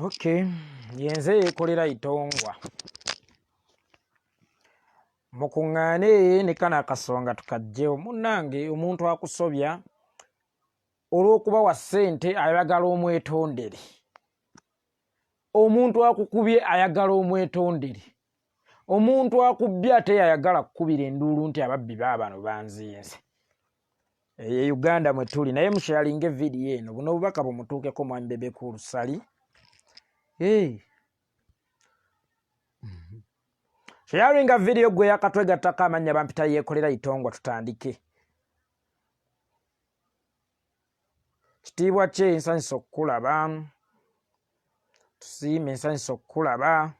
Okay, yenze kolera itongwa. Mukungane ne kana kasonga tukajjeo munange omuntu akusobya olwokuba wa ssente ayagala omwetondere. Omuntu akukubye ayagala omwetondere. Omuntu akubbye ate ayagala kukubira enduulu nti ababbi baabano banziyenze. Uganda mwe tuli naye musharinge video eno buno bubaka bumutuukeko mwami Bebe Cool Sally. Sharinga video gwe yakatwega taka amanya bampita yekolera itongwa tutandike. Kitiibwa kye ensanyiso okukulaba. Tusiime ensanyiso okukulaba.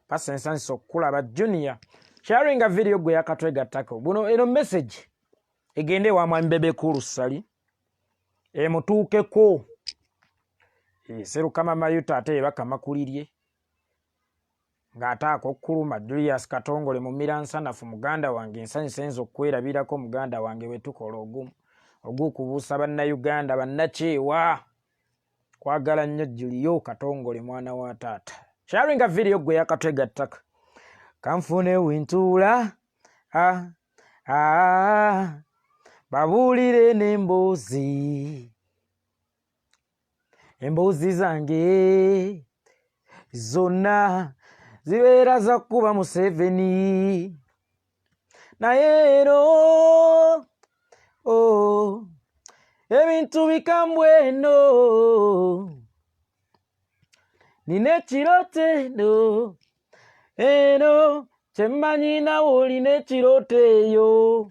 Pasa ensanyiso okukulaba Junior. Sharinga video gwe yakatwega taka. Buno eno message egende wa mwami Bebe Cool Sally. Mutuukeko. Serukama Mayuta ate bakamakulirye. Ng'ataako okkuluma Julius Katongole mu Miransanafu muganda wange ensanyusa enzo okwerabirako muganda wange we tukola ogukubuusa bannayuganda bannakyewa kwagala nnyo Julio Katongole mwana wa taata. Sharinga video gwe yakatwega ttaka. Kanfune wintuula babuulire n'emboozi zange zonna zibeera za kuba Museveni naye eno ebintu bikambwe eno nina ekiroote eno kyemmanyi nawe olina ekiroote eyo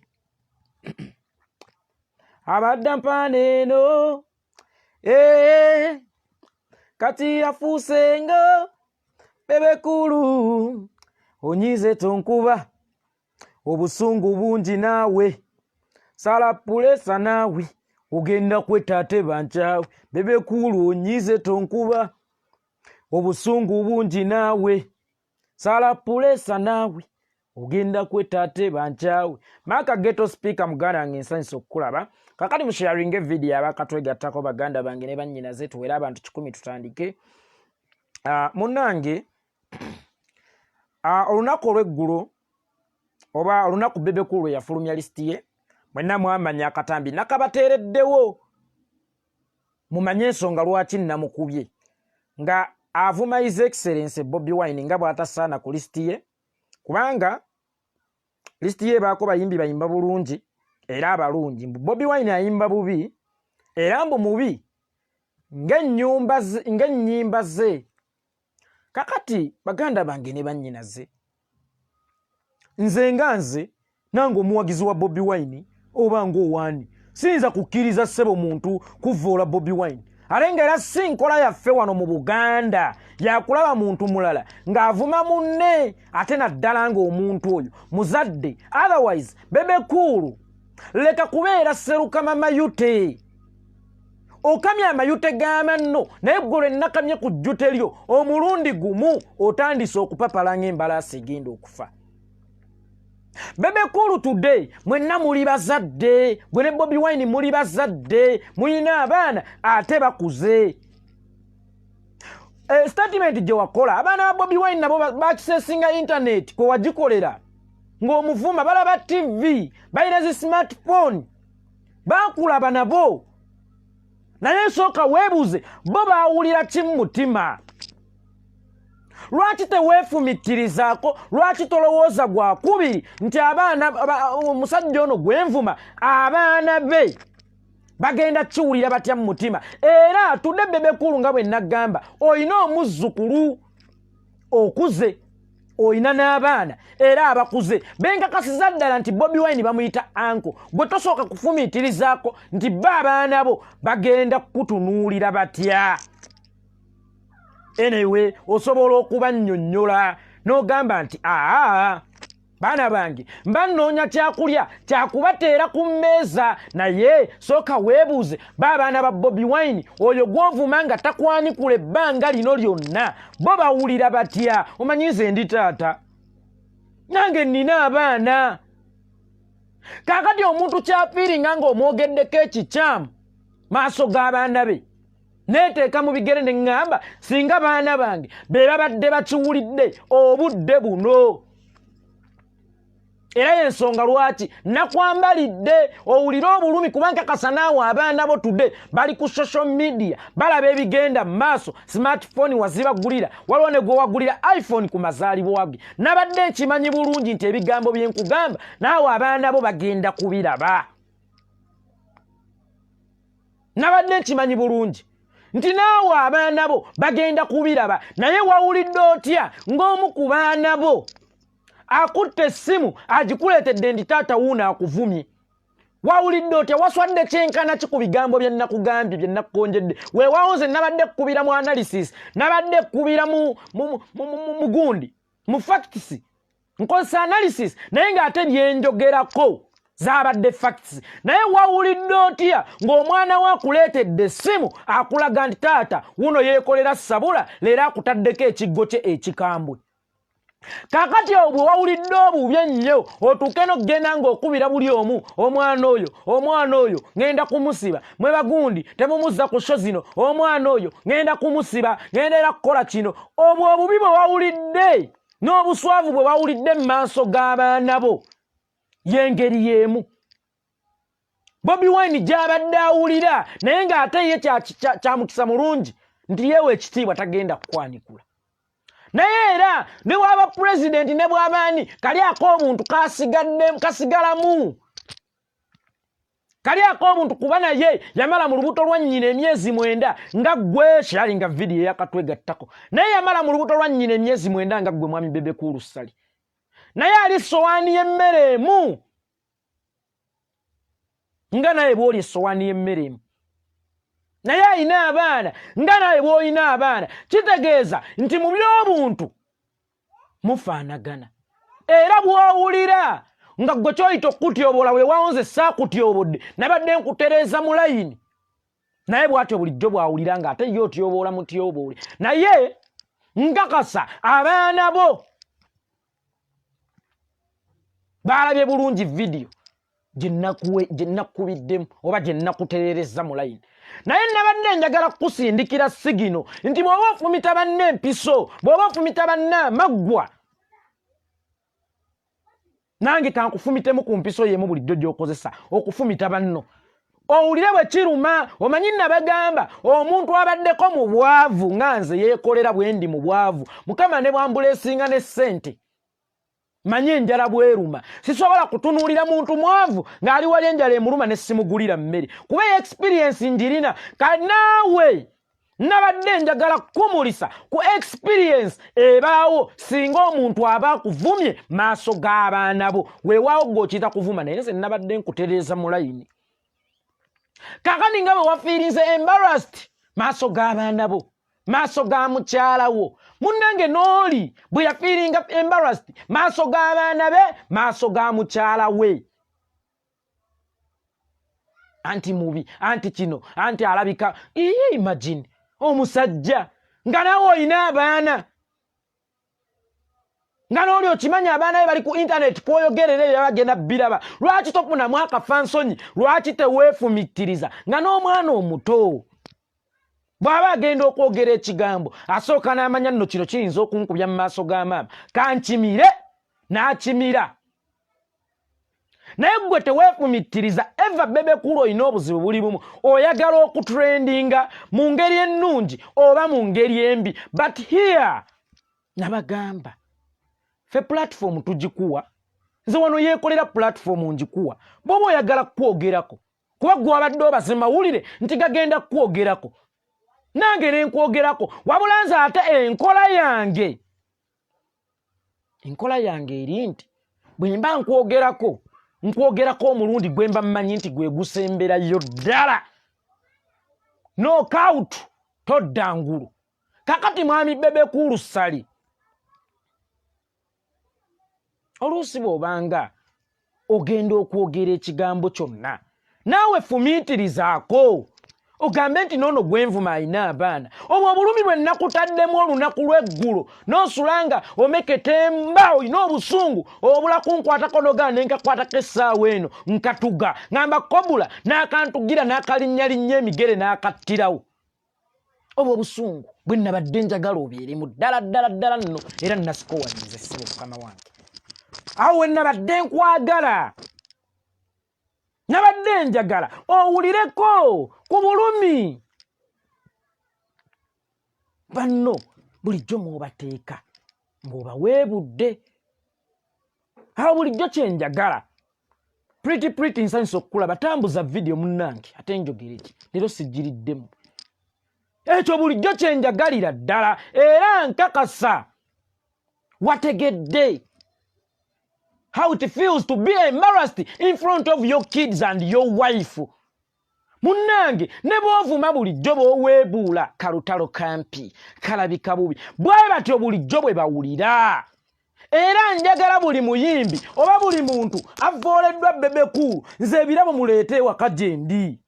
abadda mpaana eno kati yafuuse nga Bebe Cool onyize tonkuba obusungu bungi naawe salapulesa naawe ogenda kwetaate bankyawe. Bebe Cool onyize tonkuba obusungu bungi naawe salapulesa naawe ogenda kwetaate bankyawe. Maka Ghetto Speaker muganda wange ensanyusa okukulaba. Kakati musharinge video abakatwegattako baganda bange ne bannyinaze tuwera abantu 10 tutandike. Munange olunaku olw'eggulu oba olunaku Bebe Cool yafulumya lisiti ye mwenna mwamanya akatambi nakabateereddewo mumanye ensonga lwaki namukubye nga avuma His Excellency Bobi Wine nga bw'atasaana ku lisiti ye kubanga lisiti ye baako bayimbi bayimba bulungi era abalungi. Bobi Wine ayimba bubi era mbu mubi ng'ennyimba ze. Kakati baganda bange ne bannyinaze nze nga nze nange omuwagizi wa Bobi Wine oba ng'owaani siyinza kukkiriza ssebo muntu kuvvoola Bobi Wine ate nga era si nkola yaffe wano mu Buganda yakulaba muntu mulala ng'avuma munne ate naddala ng'omuntu oyo muzadde. Otherwise Bebe Cool leka kubeera Serukama Mayute okamya amayute g'amanno naye ggwe nakamye ku jjute lyo omulundi gumu otandise okupapala ng'embalaasi egenda okufa. Bebe Cool today mwenna muli bazadde gwe ne Bobi Wine muli bazadde mulina abaana ate bakuze. Statement gye wakola abaana ba Bobi Wine nabo bakisesinga internet kwe wagikolera ng'omuvuma balaba TV balina zi smartphone bakulaba nabo naye sooka weebuuze bo baawulira ki mu mutima. Lwaki teweefumittirizaako lwaki tolowooza gwakubiri nti abaana omusajja ono gwenvuma abaana be bagenda kiwulira batya mu mutima. Era tudde Bebe Cool nga bwe nagamba oyina omuzzukulu okuze oyina n'abaana era abakuze benkakasiza ddala nti Bobi Wine bamuyita anko gwe tosooka kufumiitirizaako nti abaana bo bagenda kukutunuulira batya. Anyway osobola okubannyonnyola n'ogamba nti baana bange mba nnoonya kyakulya kyakubateera ku mmeeza naye sooka weebuuze abaana ba Bobi Wine oyo gw'ovuma nga takwanikula ebbanga lino lyonna bo bawulira batya. Omanyize ndi taata nange nnina abaana kakati omuntu kyafiiringa ng'omwogeddeko ekikyamu maaso g'abaana be neteeka mu bigere ne ŋŋamba singa baana bange be babadde bakiwulidde obudde buno. Era y'ensonga lwaki nakwambalidde owulire obulumi kubanga kasanaawo abaana bo tudde bali ku social media balaba ebigenda mu maaso. Smartphone wazibagulira, waliwo ne gwe wagulira iPhone ku mazaalibwa ge. Nabadde nkimanyi bulungi nti ebigambo bye nkugamba naawe abaana bo bagenda kubiraba. Nabadde nkimanyi bulungi nti naawe abaana bo bagenda kubiraba. Naye wawulidde otya ng'omu ku baana bo akutte essimu agikuleetedde ndi taata wuuno akuvumye? Wawulidde otya? Waswadde kyenkana ki ku bigambo bye nnakugambye bye nnakukonjedde? Weewaawo nze nabadde kkubira mu analysis, nabadde kkubira mu gundi mu facts, nkozesa analysis naye ng'ate byenjogerako zaabadde facts. Naye wawulidde otya ng'omwana we akuleetedde essimu akulaga nti taata wuno yeekolera sabula leero akutaddeko ekiggo kye ekikambwe? Kakati obwe wawulidde obubi ennyo otuuke n'okgenda ng'okubira buli omu, omwana oyo ngenda kumusiba, mwe bagundi temumuzza ku sho zino, omwana oyo ngenda kumusiba, ngenda era kukola kino. Obwo obubi bwe wawulidde n'obuswavu bwe wawulidde mu maaso g'abaana bo y'engeri y'emu Bobi Wine gy'abadde awulira, naye ng'ate ye kya mukisa mulungi nti yeewe ekitiibwa tagenda kukwanikula. Naye era ne bw'aba president ne bw'abaani kali ak'obuntu kasigalamu. Kali ak'obuntu kuba naye yamala mu lubuto lwa nnyina emyezi 9 nga ggwe kyali nga vidiyo yakatwegattako. Naye yamala mu lubuto lwa nnyina emyezi 9 nga ggwe mwami Bebe Cool Ssali. Naye ali sowaani y'emmere emu nga naye bw'oli essowaani y'emmere emu. Naye alina abaana nga naye bw'olina abaana. Kitegeeza nti mu by'obuntu mufaanagana. Era bw'owulira nga ggwe ky'oyita okutyoboola weewaawo nze saakutyobodde nabadde nkutereeza mu layini. Naye bw'atyo bulijjo bw'awulira ng'ate ye otyoboola mutyoboole. Naye nkakasa abaana bo baalabye bulungi vidiyo gye nnakubiddemu oba gye nnakutereereza mu layini. Naye nabadde njagala kukusindikira sigino nti bw'oba ofumita banne empiso, bw'oba ofumita banne amaggwa, nange kankufumitemu ku mpiso yemu bulijjo gy'okozesa okufumita banno. Owulire bwe kiruma, omanyi nabagamba omuntu abaddeko mu bwavu nga nze yeekolera bwe ndi mu bwavu, Mukama ne bwambuleesinga ne ssente manyi enjala bweruma. Sisobola kutunuulira muntu mwavu ng'ali wali enjala emuluma ne simugulira mmere, kuba experience njirina. Kanaawe nabadde njagala kukumulisa ku experience ebaawo singa omuntu aba akuvumye maaso g'abaana bo. Weewaawo gw'okiyita kuvuma, naye nze nabadde nkutereeza mu layini. Kakani nga bwe wafiirinze embarrassed maaso g'abaana bo, maaso ga mukyala wo. Munnange n'oli bwe yafiiringa embarrassed maaso g'abaana be, maaso ga mukyala we. Anti mubi, anti kino, anti alabika. Imagine omusajja nga nawe olina abaana, nga n'oli okimanyi abaana be bali ku internet kwoyogerera ebyo bagenda biraba. Lwaki tofunamu akafansonyi? Lwaki teweefumittiriza nga n'omwana omuto bw'aba agenda okwogera ekigambo asooka n'amanya nno kino kiyinza okunkubya mu maaso ga maama, kankimire n'akimira. Naye gwe teweefumittiriza. Eva Bebe Cool olina obuzibu buli bumu, oyagala okutrendinga mu ngeri ennungi oba mu ngeri embi. But here nabagamba ffe platform tugikuwa, nze wano yeekolera platform njikuwa bw'oba oyagala kukwogerako, kuba gwe wabadde obaze mawulire nti gagenda kukwogerako, nange ne nkwogerako. Wabula nze ate enkola yange eri nti bwe mba nkwogerako omulundi gwe mba mmanyi nti gwe gusemberayo ddala, knockout todda ngulu. Kakati mwami Bebe Cool Ssali, oluusi bw'obanga ogenda okwogera ekigambo kyonna naawe fumiitirizaako ogambe nti noono gwenvuma alina abaana. Obwo obulumi bwe nnakutaddemu olunaku lw'eggulo n'osulanga omeketemba olina obusungu obula kunkwatako nogaa ne nkakwatako essaawa eno nkatuga ngamba kobula n'akantugira n'akalinnyalinnyo emigere n'akattirawo. obwo obusungu bwe nabadde njagala obeeremu ddala nno era nasikowanyiza essebo mukama wange awo we nabadde nkwagala nabadde njagala owulireko ku bulumi banno bulijjo mw'obateeka ng'obaweebudde awo bulijjo kyenjagala pretty nsanyusa okukulaba tambuza vidiyo munnange ate njogere ki leero sijjiriddemu ekyo bulijjo kyenjagalira ddala era nkakasa wategedde how it feels to be embarrassed in front of your kids and your wife munnange ne bw'ovuma bulijjo bw'oweebuula kalutalo kampi kalabika bubi bwe batyo bulijjo bwe bawulira era njagala buli muyimbi oba buli muntu avooleddwa Bebekulu nze ebirabo muleete ewaka gye ndi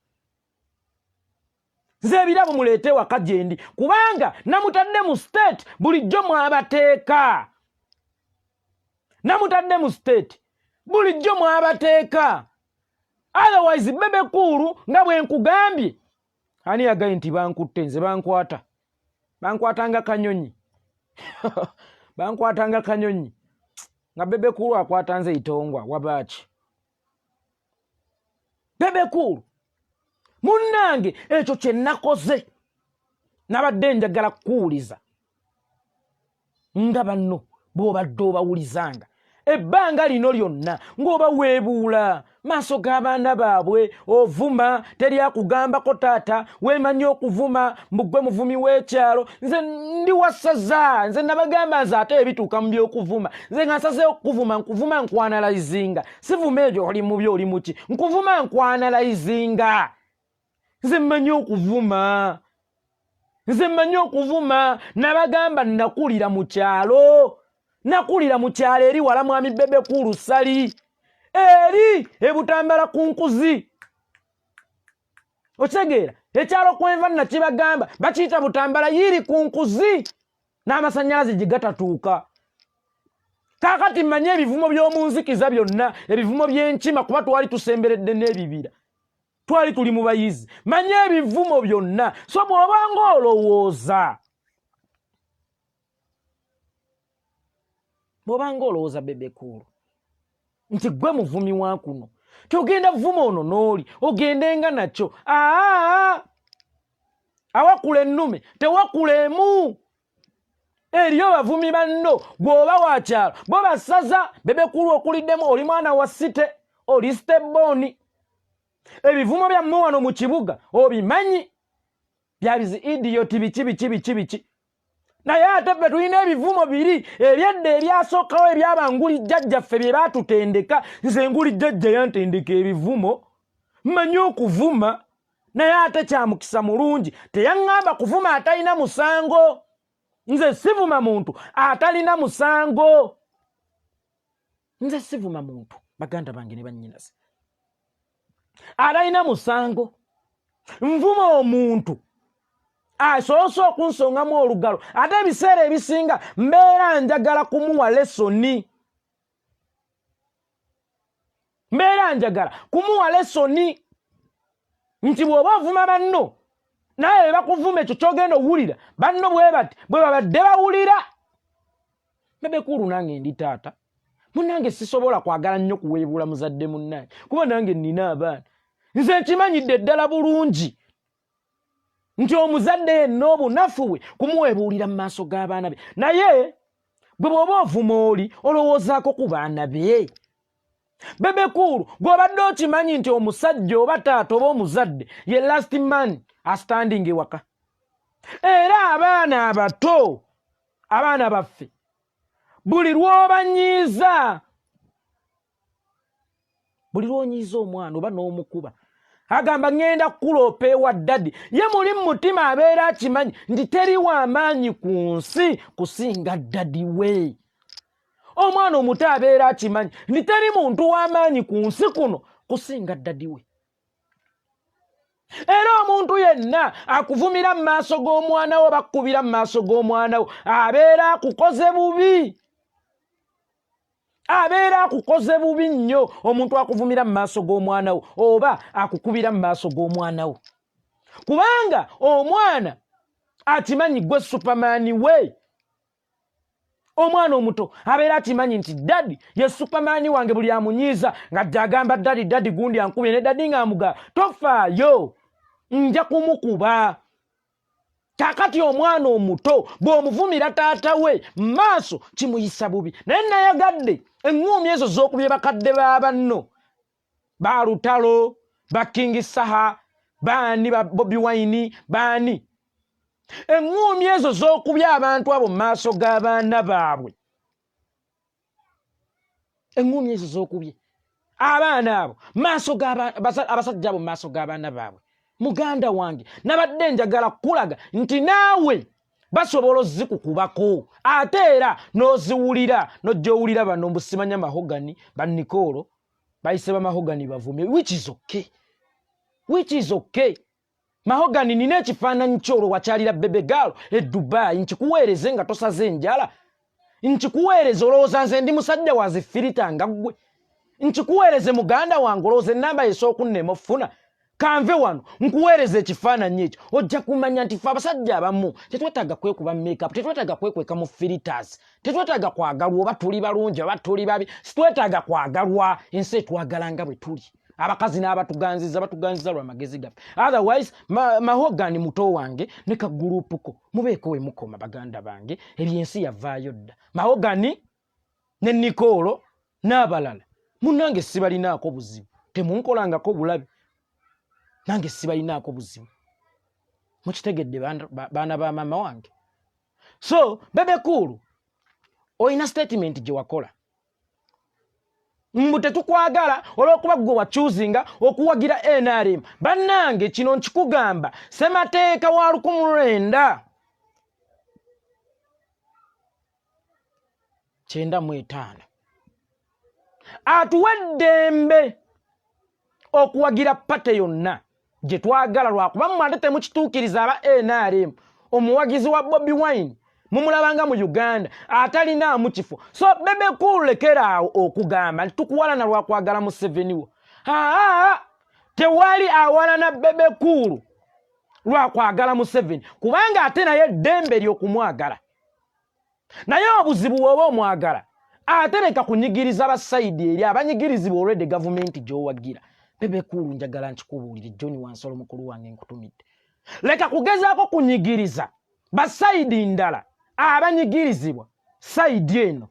nze ebirabo muleete ewaka gye ndi kubanga namutadde mu state bulijjo mwabateeka namutadde mu state bulijjo mwabateeka otherwise Bebekulu nga bwe nkugambye ani yagaye nti bankutte nze bankwatanga kanyonyi bankwatanga kanyonyi nga Bebekulu akwata nze itongwa wabaaki Bebekulu munnange ekyo kye nakoze nabadde njagala kukuwuliza nga banno bw'obadde obawulizanga ebbanga lino lyonna ng'obaweebuula maaso g'abaana baabwe ovuma teri akugambako taata weemanyi okuvuma mbugwe muvumi w'ekyalo nze ndi wasaza nze nabagamba nze ate ebituuka mu by'okuvuma nze nga nsazeeyo nkuvuma nkwanalayizinga sivuma ebyo oli mu byo oli muki nkuvuma nkwanalayizinga nze mmanyi okuvuma nabagamba nakulira mu kyalo eri wala mwami Bebekulu Sali eri ebutambala ku nkuzi okitegeera ekyalo kwenva nakibagamba bakiyita butambala yiri ku nkuzi n'amasannyalaze gye gatatuuka kaakati mmanyi ebivumo by'omu nzikiza byonna ebivumo by'enkima kuba twali tusemberedde n'ebibira twali tuli mu bayizi manyi ebivumo byonna so bw'obanga olowooza Bebekulu nti gwe muvumi wa kuno togenda vuma ono n'oli ogendenga nakyo awakula ennume tewakulemu eriyo bavumi banno gw'oba wakyalo bo basaza Bebekulu okuliddemu oli mwana wa site oli steboni ebivumo byammwe wano mu kibuga obimanyi byabizi idiyoti biki naye ate ffe tulina ebivumo biri ebyedda ebyasookawo ebyabanguli jjajjaffe bye baatutendeka nze nguli jjajja yantendeka ebivumo mmanyi okuvuma naye ate kyamukisa mulungi teyaŋŋamba kuvuma atalina musango nze sivuma muntu atalina musango nze sivuma muntu baganda bange ne bannyinaze atalina musango nvuma omuntu asoose okunsongamu olugalo ate ebiseera ebisinga mbeera njagala kumuwa lesoni nti bw'oba ovuma banno naye bakuvuma ekyo kyogenda owulira banno bwe bati bwe babadde bawulira Bebekulu nange ndi taata munnange sisobola kwagala nnyo kuweebuula muzadde munnange kuba nange nnina abaana nze nkimanyidde ddala bulungi nti omuzadde yenna obunafu bwe kumuweebuulira mu maaso g'abaana be naye bwe bw'oba ovuma oli olowoozaako ku baana be Bebekulu gw'obadde okimanyi nti omusajja oba taata oba omuzadde ye last man astanding ewaka era abaana abato abaana baffe buli lw'obanyiiza omwana oba n'omukuba agamba ngenda kukuloopa ewa ddadi ye muli mu mutima abeera akimanyi nti teri w'amaanyi ku nsi kusinga ddadi we omwana omuto abeera akimanyi nti teri muntu w'amaanyi ku nsi kuno kusinga ddadi we era omuntu yenna akuvumira mu maaso g'omwana wo bakukubira mu maaso g'omwana wo abeera akukoze bubi nnyo omuntu akuvumira mu maaso g'omwana wo oba akukubira mu maaso g'omwana wo kubanga omwana akimanyi gwe Superman we. Omwana omuto abeera akimanyi nti daddy ye Superman wange buli amunyiiza ng'ajja agamba daddy gundi ankubye ne daddy ng'amuga tofaayo nja kumukuba. Kakati omwana omuto bw'omuvumira taata we maaso kimuyisa bubi. Naye nayagadde eŋŋumi ezo z'okubye bakadde ba banno ba Lutalo, ba King Saha, baani ba Bobi Wine, baani eŋŋumi ezo z'okubye abantu abo maaso g'abaana baabwe. Eŋŋumi ezo z'okubye abaana abo maaso abasajja abo maaso g'abaana baabwe. Muganda wange nabadde njagala kulaga nti naawe basobola ozikukubako ate era n'oziwulira n'ojja owulira bano mbusimanya mahogani ba Nicolo bayise ba mahogani bavumye which is okay. Mahogani nina ekifaananyi kyolwo wakyalira bebe gaalo e Dubai nkikuweereze nga tosaze enjala. Nkikuweereze olowooza nze ndi musajja wazifirita nga ggwe. Nkikuweereze muganda wange olowooza ennamba yesookunnema ofuna. Kanve wano nkuweereza ekifaananyi ekyo ojja kumanya nti ffe abasajja abamu tetwetaaga kwekuba makeup, tetwetaaga kwekweka mu filters, tetwetaaga kwagalwa oba tuli balungi oba tuli babi, sitwetaaga kwagalwa. Ensi etwagala nga bwe tuli. Abakazi n'abatuganziza batuganziza lwa magezi gaffe. Otherwise Mahogani muto wange ne ka gurupuko mubeeko we mukoma baganda bange ebyensi yavaayo dda. Mahogani ne Nicolo n'abalala munnange sibalinaako buzibu, temunkolangako bulabi. Nange sibalinaako buzibu. Mukitegedde baana ba mama wange. So Bebe Cool oyina statement gye wakola. Mbu tetukwagala olw'okuba gwe wachuzinga okuwagira NRM. Bannange kino nkikugamba ssemateeka wa 1995 atuwa eddembe okuwagira pate yonna gye twagala lwakuba mmwe temukituukiriza aba NRM. Omuwagizi wa Bobi Wine mumulabanga mu Uganda atalinaamu kifo. So Bebe Cool lekeraawo okugamba nti tukuwalana lwakwagala Museveni wo. Tewali awalana Bebe Cool lwakwagala Museveni kubanga ate naye eddembe ly'okumwagala. Naye obuzibu bw'oba omwagala ate leka kunyigiriza basayidi eri abanyigirizibwa olwedde gavumenti gy'owagira. Bebe Cool njagala nkikubuulire John Wansolo mukulu wange nkutumidde. Leka kugezaako kunyigiriza basayidi ndala abanyigirizibwa sayidi eno.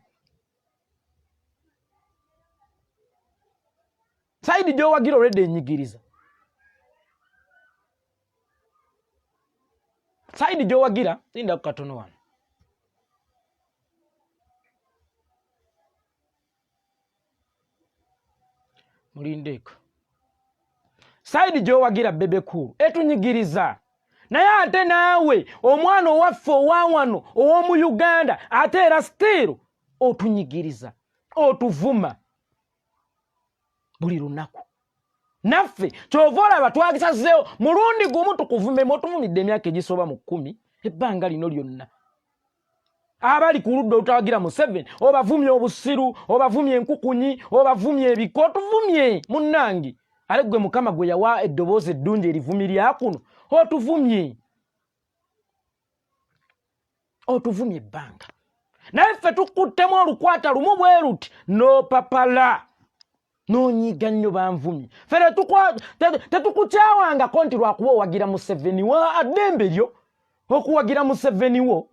Sayidi gy'owagira olwedde enyigiriza. Sayidi gy'owagira linda ku katono wano. Mulindeeko. Sayidi gy'owagira Bebe Cool etunyigiriza. Naye ate naawe omwana owaffe owawano ow'omu Uganda ate era still otunyigiriza otuvuma buli lunaku. Naffe kyova olaba twagisazeewo mulundi gumu tukuvumemu otuvumidde emyaka egisoba mu 10 ebbanga lino lyonna. Abali ku ludda olutawagira Museveni obavumye obusiru, obavumye enkukunyi, obavumye ebiko, otuvumye munnange. Ale gwe Mukama gwe yawa eddoboozi eddungi erivumi lyakuno otuvumye. Otuvumye ebbanga. Naye ffe tukuttemu olukwata lumu bwe luti n'opapala n'onyiga nnyo banvumye. Ffe tetukukyawangako nti lwakuba owagira Museveni wa addembe lyo okuwagira Museveni wo.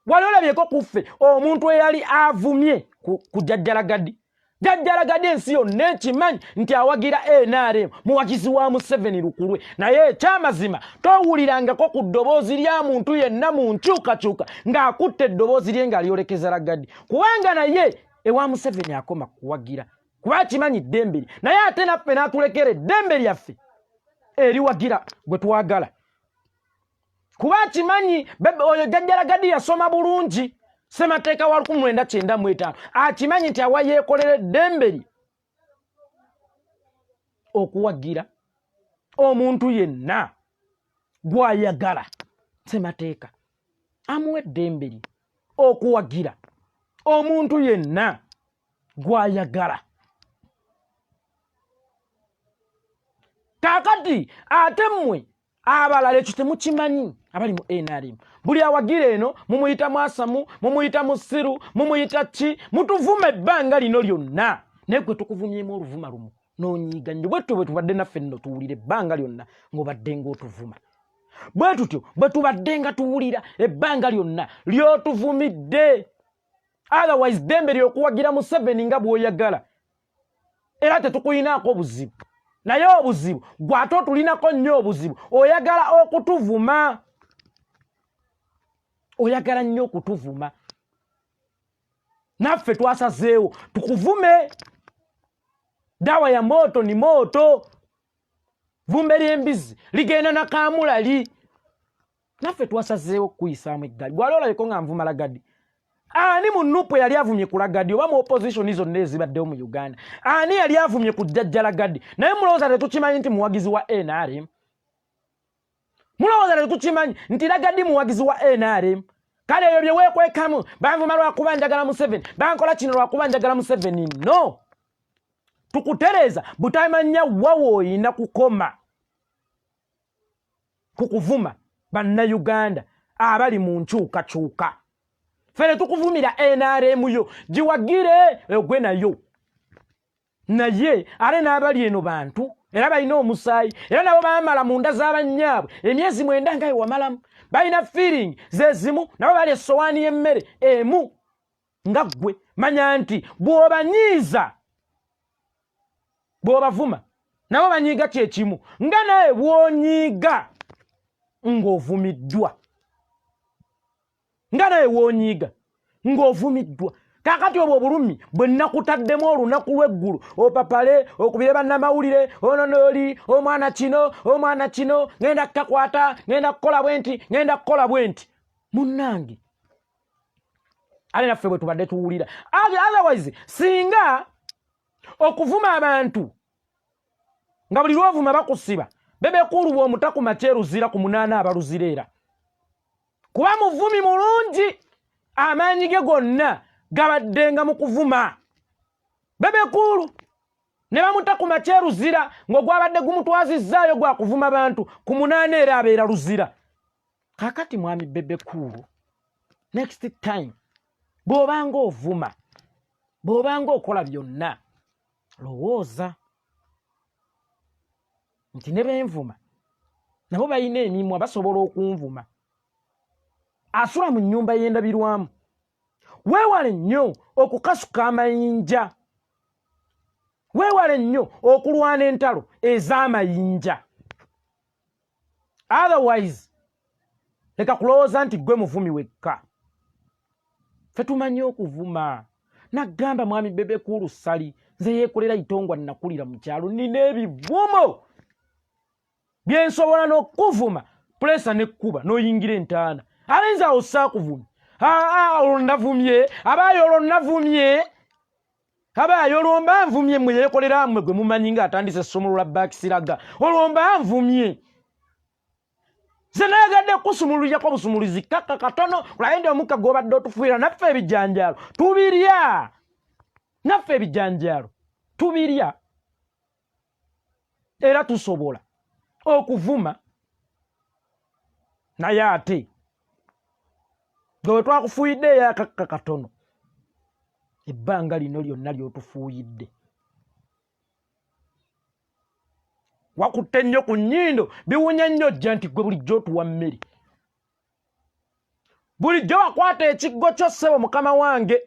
Wali olabyeko ku ffe omuntu eyali avumye ku Jjajjalagadi. Jjajjalagadi ensi yonna ekimanyi nti awagira NRM muwagizi wa Museveni lukulwe. Naye ekyamazima towulirangako ku ddoboozi lya muntu yenna mu nkyukakyuka ng'akutte eddoboozi lye ng'alyolekeza Lagadi. Kubanga naye ewa Museveni akoma kuwagira. Kuba kimanyi ddembe lye. Naye ate naffe n'atulekera eddembe lyaffe eriwagira gwe twagala. Kuba kimanyi oyo Jjajjalagadi yasoma bulungi. Ssemateeka wa 1995 akimanyi nti awa yeekolera eddembe lye okuwagira omuntu yenna gw'ayagala. Ssemateeka amuwa eddembe lye okuwagira omuntu yenna gw'ayagala. Kaakati ate mmwe abalala ekyo temukimanyi. abali mu NRM buli awagira eno mumuyita Mwasamu mumuyita Musiru mumuyita ki mutuvume ebbanga lino lyonna naye gwe tukuvumyemu oluvuma lumu n'onyiiga nnyo bwe tubadde naffe nno tuwulira ebbanga lyonna ng'obadde ng'otuvuma bwe tutyo bwe tubadde nga tuwulira ebbanga lyonna ly'otuvumidde otherwise dembe ly'okuwagira Museveni nga bw'oyagala era tetukuyinaako obuzibu naye obuzibu gw'ate otulinako nnyo obuzibu oyagala okutuvuma oyagala nnyo okutuvuma naffe twasazeewo tukuvume dawa ya moto ni moto vumbe ly'embizi ligenda na kaamulali naffe twasazeewo kuyisaamu eggali gwali olabeko nga nvuma Lagadi ani mu nupu yali avumye ku Lagadi oba mu opposition zonna ezibaddewo mu Uganda ani yali avumye ku jjajja Lagadi naye mulowooza tetukimanyi nti muwagizi wa NRM mulowooza tetukimanyi nti Lagadi muwagizi wa NRM kale ebyo bye weekwekamu banvuma lwakuba njagala Museveni bankola kino lwakuba njagala Museveni no tukutereza butamanya wawo oyina kukoma kukuvuma bannayuganda abali mu nkyukakyuka fere tukuvumira NRM yo giwagire egwe nayo naye ale n'abali eno bantu era balina omusaayi era nabo bamala mu nda z'abanyaabwe emyezi 9 nga ewamalamu balina feeling zezimu nabo bali essowaani y'emmere emu nga ggwe manya nti bw'obanyiiza bw'obavuma nabo banyiiga kyekimu nga naye bw'onyiiga ng'ovumiddwa nga naye w'onyiiga ng'ovumiddwa kakati obwo obulumi bwe nakutaddemu olunaku lw'eggulu opapale okubire bannamawulire ononooli omwana kino ngenda kukakwata ngenda kukola bwe nti munnange ale naffe bwe tubadde tuwulira otherwise singa okuvuma abantu nga buli lwovuma bakusiba bebekulu bw'omutakuma kyeruzira ku 8 abaluzira era kuba muvumi mulungi amaanyi ge gonna gabaddenga mu kuvuma bebekulu ne bamutakuma kyeruzira ng'ogwabadde gumutwazizzaayo gwa kuvuma bantu ku 8 era abeera luzira kakati mwami bebekulu next time bw'obanga ovuma bw'obanga okola byonna lowooza nti ne benvuma nabo balina emimwa basobola okunvuma asula mu nnyumba y'endabirwamu weewale nnyo okukasuka amayinja weewale nnyo okulwana entalo ez'amayinja otherwise leka kulowooza nti gwe muvumi wekka ffe tumanyi okuvuma nagamba mwami bebekulu Sali nze yeekolera itongwa nakulira mu kyalo nina ebivumo byensobola n'okuvuma pulesa nekkuba n'oyingira entaana alenza ossa kuvuma olwo navumye abaayo olwo navumye abaayo olwo mba nvumye mwe yeekolera mmwe gwe mumanyi ng'atandise essomero lwa Bakisiraga olwo mba nvumye ze nayagadde kusumululyako busumuluzi kaka katono kulayende omukka gw'obadde otufuira naffe ebijanjaalo tubirya naffe ebijanjaalo tubirya era tusobola okuvuma naye ate gwe twakufuuyidde eyakakka katono ebbanga lino lyonna ly'otufuuyidde wakutte nnyo ku nnyindo biwunya nnyo jja nti gwe bulijjo otuwa mmere bulijjo wakwata ekiggo kyo ssebo mukama wange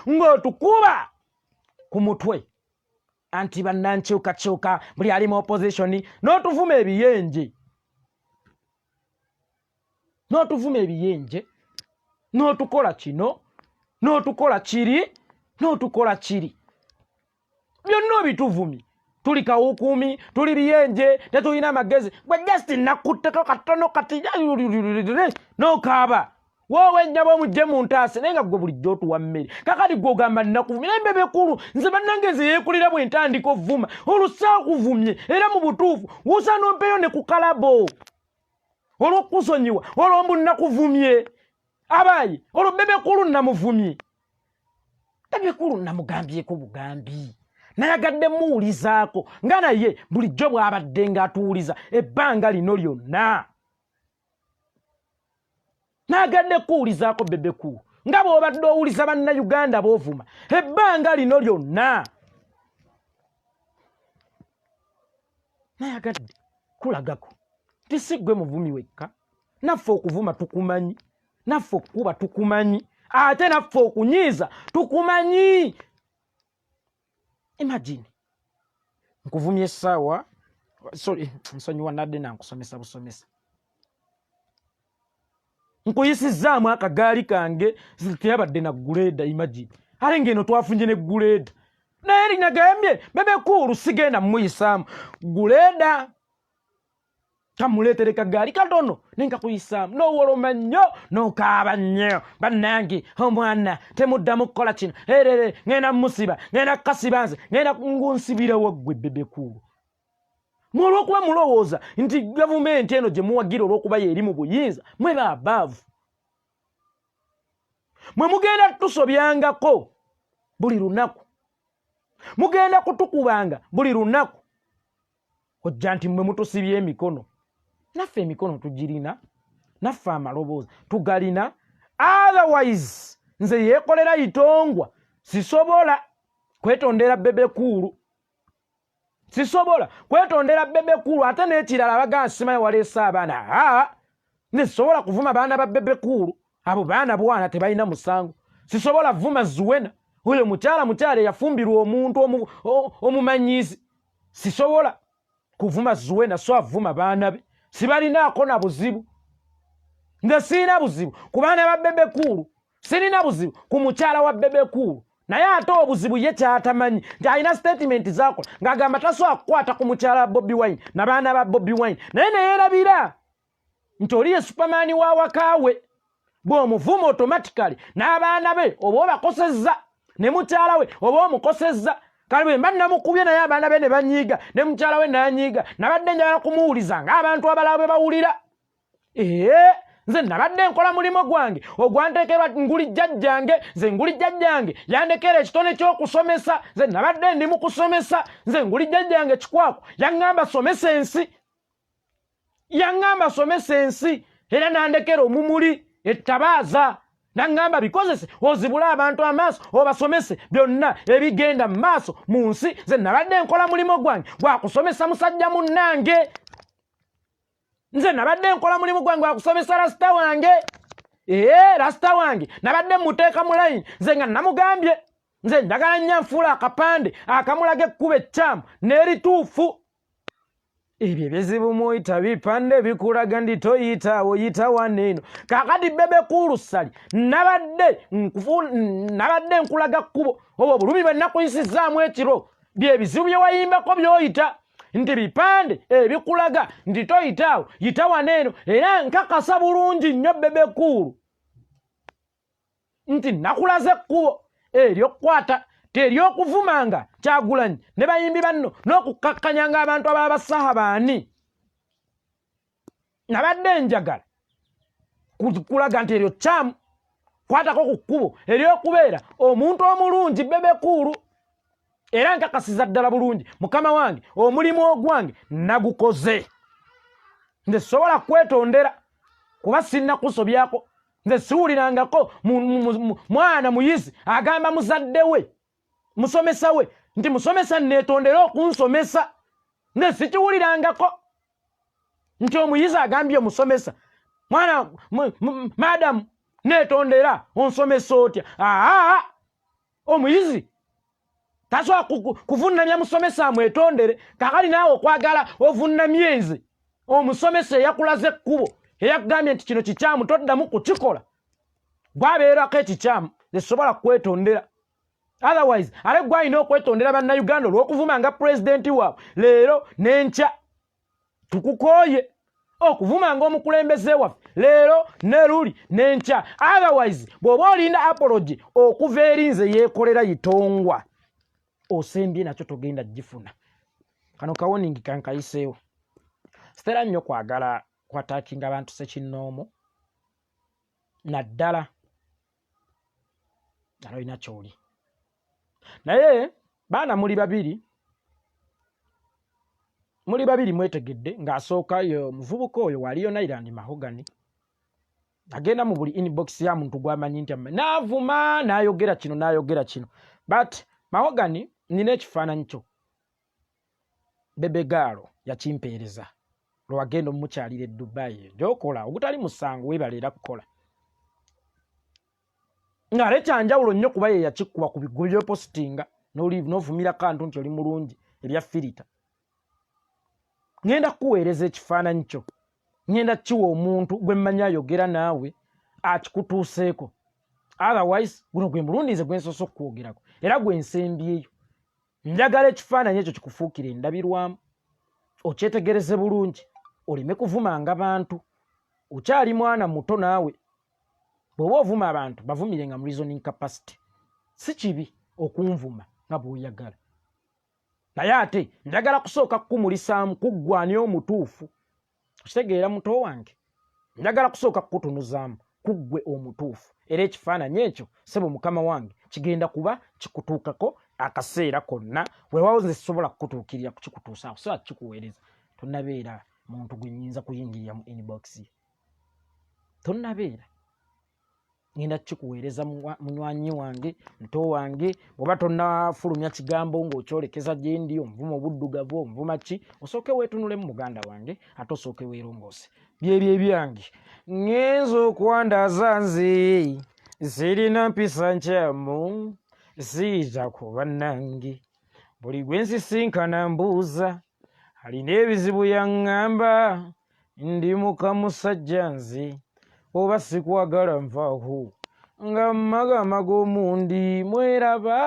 ng'otukuba ku mutwe anti bannankyukakyuka buli ali mu opposition n'otuvuma ebiyenje n'otukola kino n'otukola kiri byonna obituvumi tuli kawukuumi tuli biyenje tetulina amagezi gwe just nakutteko katono kati n'okaaba wowe nnyaba omujje mu ntaase naye nga gwe bulijjo otuwa mmere kakati gwe ogamba nnakuvumye naye mbebekulu nze bannange nze yeekulira bwe ntandika ovuma olusaakuvumye era mu butuufu wusa nompeyo ne ku kalabo olw'okusonyiwa olwombu nnakuvumye abaye olwo bebekulu nnamuvumye bebekulu nnamugambyeko bugambi nayagadde muwulizaako nga naye bulijjo bw'abadde ng'atuwuliza ebbanga lino lyonna Nagadde kuwulizaako Bebe Cool nga bw'obadde owuliza bannayuganda boovuma ebbanga lino lyonna. Nayagadde kulagako nti si ggwe muvumi wekka, naffe okuvuma tukumanyi, naffe okukuba tukumanyi, ate naffe okunyiiza tukumanyi. Imagine nkuvumya essaawa, sorry nsonyiwa nadde nankusomesa busomesa, nkuyisizaamu akagaali kange teyabadde na guleeda. Imagine ale ngeno twafunye ne guleeda naye linagambye Bebe Cool sigenda muyisaamu guleeda, kamuleetere kagaali katono nenkakuyisaamu n'owoloma nnyo n'okaaba nnyo. Bannange omwana temuddamu kukola kino erere ngenda musiba ngenda kasiba nze ngenda ngunsibira waggwe Bebe Cool. Olw'okuba mulowooza nti gavumenti eno gye muwagira olw'okuba yeeri mu buyinza mweba abaavu, mwe mugenda tusobyangako buli lunaku, mugenda kutukubanga buli lunaku, ojja nti mwe mutusibye emikono. Naffe emikono tugirina, naffe amaloboozi tugalina. Otherwise nze yeekolera itongwa sisobola kwetondera Bebe Cool, sisobola kwetondera Bebe Cool. Ate n'ekirala bagaa simayo waleese abaana, nze sisobola kuvuma baana ba Bebe Cool, abo baana bwana tebalina musango. Sisobola vuma Zuwena, oyo mukyala eyafumbirwa omuntu omumanyizi. Sisobola kuvuma Zuwena so avuma baana be, sibalinaako na buzibu. Nze sirina buzibu ku baana ba Bebe Cool, sirina buzibu ku mukyala wa Bebe Cool. Naye ate obuzibu ye kyatamanyi nti alina statement zaakola ng'agamba tasobola kukwata ku mukyala wa Bobi Wine na baana ba Bobi Wine, naye neyeerabira nti oli ye superman wa wakaawe. Bw'omuvuma automatically n'abaana be oba obakosezza ne mukyala we oba omukosezza. Kale bwe mba namukubye naye abaana be ne banyiiga ne mukyala we n'anyiiga, nabadde njagala kumuwuliza ng'abantu abalala bwe bawulira. Nze nabadde nkola mulimo gwange ogwanteekerwa nguli jjajjange, nze nguli jjajjange yandekera ekitone ky'okusomesa, nze nabadde ndi mu kusomesa, nze nguli jjajjange Kikwako yaŋŋamba somesa ensi, yaŋŋamba somesa ensi, era nandekera omumuli ettabaaza naŋŋamba bikozese ozibule abantu amaaso obasomese byonna ebigenda mu maaso mu nsi. Nze nabadde nkola mulimo gwange gwa kusomesa musajja munnange, nze nabadde nkola mulimu gwange gwa kusomesa rasita wange. Rasita wange nabadde muteeka mu layini, nze nga namugambye nze njagala nnyo nfuula akapande akamulaga ekkuba ekyamu n'erituufu. Ebyo ebizibu muyita bipande bikulaga ndi toyita oyita waneeno. Kaakati Bebe Cool sali nabadde nkulaga kkubo obwo bulumi bwe nakuyisizaamu ekiro byebizibu bye wayimbako by'oyita nti bipande ebikulaga nti toyitaawo yita waneeno. Era nkakasa bulungi nnyo Bebe Cool nti nakulaze ekkubo ery'okkwata tery'okuvumanga Kyagulanyi ne bayimbi banno n'okukakkanyanga abantu abalala basaha baani. Nabadde njagala kulaga nti eryo kyamu kwatako ku kkubo ery'okubeera omuntu omulungi Bebe Cool. Era nkakasiza ddala bulungi mukama wange omulimu ogwange nagukoze. Nze sobola kwetondera kuba sinna kusobyako. Nze siwulirangako mwana muyizi agamba muzadde we musomesa we nti musomesa neetondera okunsomesa. Nze sikiwulirangako nti omuyizi agambye omusomesa mwana madamu neetondera onsomesa otya. Omuyizi tasobola kuvunnamya musomesa amwetondere. Kakali naawe okwagala ovunnamye nze omusomesa eyakulaze ekkubo eyakugambye nti kino kikyamu toddamu kukikola, gwabeerako ekikyamu. Tesobola kwetondera. Otherwise ale gwalina okwetondera bannayuganda olw'okuvuma nga pulezidenti waabwe leero n'enkya. Tukukooye okuvuma nga omukulembeze waffe leero ne luli n'enkya. Otherwise bw'oba olinda apology okuva eri nze yeekolera itongwa, osembye nakyo togenda gifuna. Kano kawoningi kankayiseewo. Sitera nnyo kwagala kwataakinga abantu sekinnoomu naddala alina kyoli. Naye baana muli babiri mwetegedde ng'asooka yo omuvubuka oyo waliyo Nailand Mahogany agenda mu buli inbox ya muntu gwamanyi nti naavuma n'ayogera kino but Mahogany nina ekifaananyi kyo bebegaalo yakimpeereza lwagenda omukyalira Dubai gyokola ogutali musango webalera kukola ng'ale kyanjawulo nnyo kuba ye yakikuba ku bigulu by'opositinga n'ovumira kantu nti oli mulungi ebya filita. Ngenda kuweereza ekifaananyi kyo, ngenda kiwa omuntu gwe mmanyi ayogera naawe akikutuuseeko, otherwise guno gwe mulundi nze gwe nsoose okukwogerako era gwe nsembyeyo. Njagala ekifaananyi ekyo kikufuukire endabirwamu, okyetegereze bulungi, oleme kuvumanga bantu. Okyali mwana muto naawe, bw'oba ovuma abantu bavumirenga mu reasoning capacity. Si kibi okunvuma nga bw'oyagala, naye ate njagala kusooka kukumulisaamu kuggwani omutuufu. Okitegeera muto wange, njagala kusooka kukutunuzaamu kuggwe omutuufu, era ekifaananyi ekyo sebo mukama wange kigenda kuba kikutuukako akaseera konna weewaawo nze sisobola kukutuukirira kukikutuusaawo, so kikuweereza. Tonnabeera muntu gwe nnyinza kuyingirira mu inbox ye, tonnabeera. Ngenda kikuweereza munywanyi wange, muto wange, bw'oba tonnafulumya kigambo ng'okyolekeza gye ndi, omuvumo obuddugavu, omuvuma ki, osooke weetunule mu muganda wange, ate osooke weerongoose. Byebyo ebyange ngenza okwandaza nze, sirina mpisa nkyamu, siyita ku bannange. Buli gwe nsisinkana mbuuza, alina ebizibu yaŋŋamba, ndi muka musajja nze, oba sikwagala nvaaho nga mmagamaga omundi mweraba.